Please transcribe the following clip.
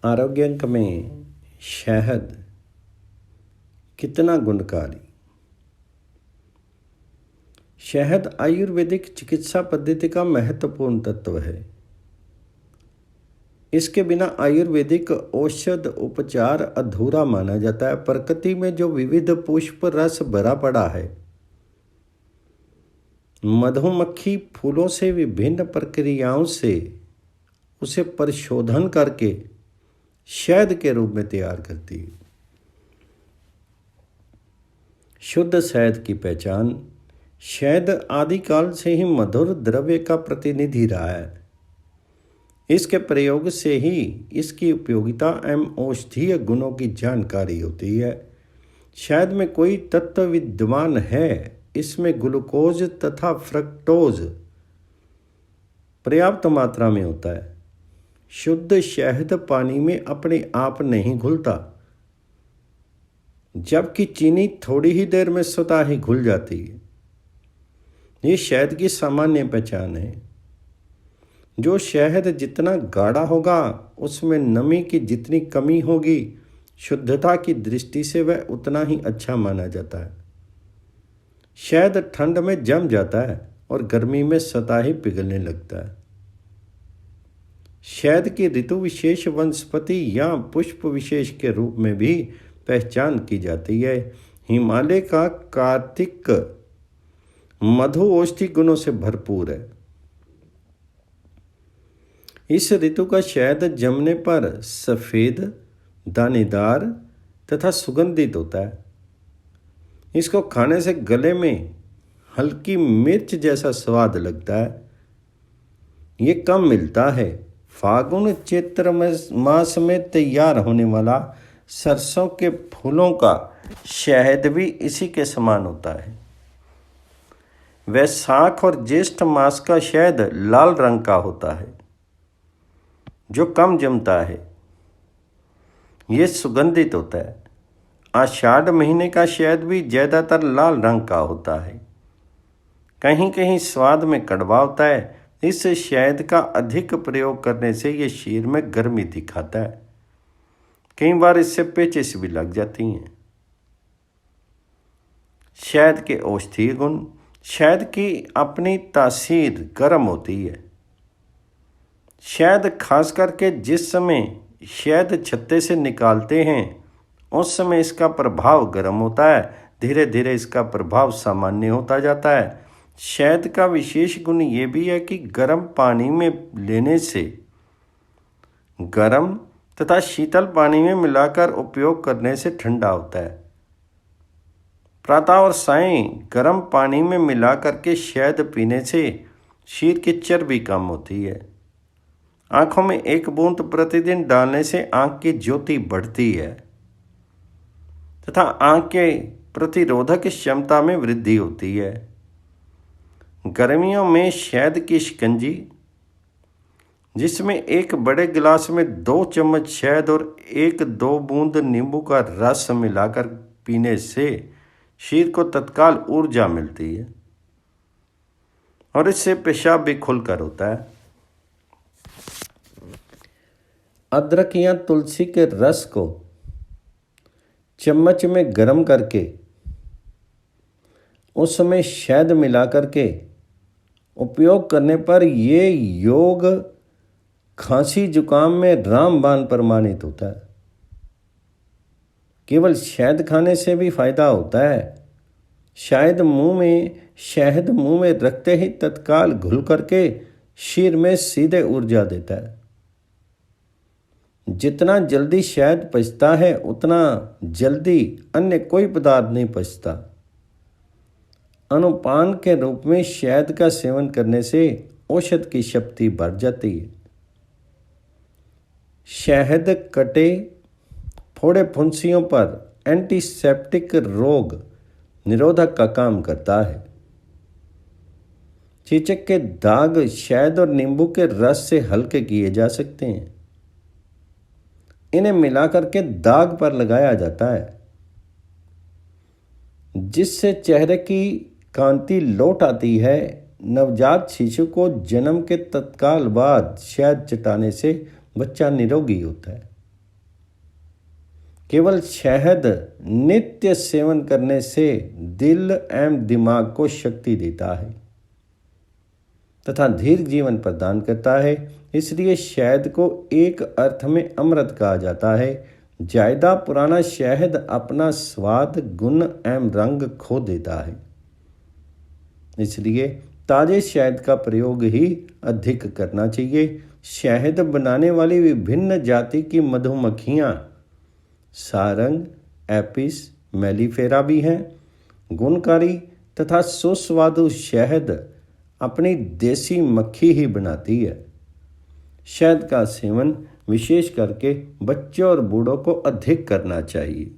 आरोग्य अंक में शहद कितना गुणकारी। शहद आयुर्वेदिक चिकित्सा पद्धति का महत्वपूर्ण तत्व है। इसके बिना आयुर्वेदिक औषध उपचार अधूरा माना जाता है। प्रकृति में जो विविध पुष्प रस भरा पड़ा है, मधुमक्खी फूलों से विभिन्न प्रक्रियाओं से उसे परिशोधन करके शहद के रूप में तैयार करती है। शुद्ध शहद की पहचान। शहद आदिकाल से ही मधुर द्रव्य का प्रतिनिधि रहा है। इसके प्रयोग से ही इसकी उपयोगिता एवं औषधीय गुणों की जानकारी होती है। शहद में कोई तत्व विद्यमान है। इसमें ग्लूकोज तथा फ्रक्टोज पर्याप्त मात्रा में होता है। शुद्ध शहद पानी में अपने आप नहीं घुलता, जबकि चीनी थोड़ी ही देर में स्वतः ही घुल जाती है। ये शहद की सामान्य पहचान है। जो शहद जितना गाढ़ा होगा, उसमें नमी की जितनी कमी होगी, शुद्धता की दृष्टि से वह उतना ही अच्छा माना जाता है। शहद ठंड में जम जाता है और गर्मी में स्वतः ही पिघलने लगता है। शहद की ऋतु विशेष वनस्पति या पुष्प विशेष के रूप में भी पहचान की जाती है। हिमालय का कार्तिक मधु औषधि गुणों से भरपूर है। इस ऋतु का शहद जमने पर सफ़ेद, दानेदार तथा सुगंधित होता है। इसको खाने से गले में हल्की मिर्च जैसा स्वाद लगता है। ये कम मिलता है। फागुन चैत्र मास में तैयार होने वाला सरसों के फूलों का शहद भी इसी के समान होता है। वैशाख और ज्येष्ठ मास का शहद लाल रंग का होता है, जो कम जमता है। ये सुगंधित होता है। आषाढ़ महीने का शहद भी ज़्यादातर लाल रंग का होता है। कहीं कहीं स्वाद में कड़वा होता है। इस शहद का अधिक प्रयोग करने से ये शरीर में गर्मी दिखाता है। कई बार इससे पेचिश भी लग जाती हैं। शहद के औषधीय गुण। शहद की अपनी तासीर गर्म होती है। शहद खास करके जिस समय शहद छत्ते से निकालते हैं, उस समय इसका प्रभाव गर्म होता है। धीरे धीरे इसका प्रभाव सामान्य होता जाता है। शहद का विशेष गुण ये भी है कि गर्म पानी में लेने से गर्म तथा शीतल पानी में मिलाकर उपयोग करने से ठंडा होता है। प्रातः और सायं गर्म पानी में मिला करके शहद पीने से शरीर की चर्बी कम होती है। आँखों में एक बूंद प्रतिदिन डालने से आँख की ज्योति बढ़ती है तथा आँख के प्रतिरोधक क्षमता में वृद्धि होती है। गर्मियों में शहद की शिकंजी, जिसमें एक बड़े गिलास में 2 चम्मच शहद और 1-2 बूंद नींबू का रस मिलाकर पीने से शरीर को तत्काल ऊर्जा मिलती है और इससे पेशाब भी खुलकर होता है। अदरक या तुलसी के रस को चम्मच में गर्म करके उसमें शहद मिला करके उपयोग करने पर ये योग खांसी जुकाम में रामबाण प्रमाणित होता है। केवल शहद खाने से भी फायदा होता है। शहद मुंह में रखते ही तत्काल घुल करके शरीर में सीधे ऊर्जा देता है। जितना जल्दी शहद पचता है, उतना जल्दी अन्य कोई पदार्थ नहीं पचता। अनुपान के रूप में शहद का सेवन करने से औषध की शक्ति बढ़ जाती है। शहद कटे फोड़े फुंसियों पर एंटीसेप्टिक रोग निरोधक का काम करता है। चेचक के दाग शहद और नींबू के रस से हल्के किए जा सकते हैं। इन्हें मिलाकर के दाग पर लगाया जाता है, जिससे चेहरे की कांति लौट आती है। नवजात शिशु को जन्म के तत्काल बाद शहद चटाने से बच्चा निरोगी होता है। केवल शहद नित्य सेवन करने से दिल एवं दिमाग को शक्ति देता है तथा दीर्घ जीवन प्रदान करता है। इसलिए शहद को एक अर्थ में अमृत कहा जाता है। ज्यादा पुराना शहद अपना स्वाद, गुण एवं रंग खो देता है। इसलिए ताजे शहद का प्रयोग ही अधिक करना चाहिए। शहद बनाने वाली विभिन्न जाति की मधुमक्खियाँ सारंग, एपिस, मेलिफेरा भी हैं। गुणकारी तथा सुस्वादु शहद अपनी देसी मक्खी ही बनाती है। शहद का सेवन विशेष करके बच्चों और बूढ़ों को अधिक करना चाहिए।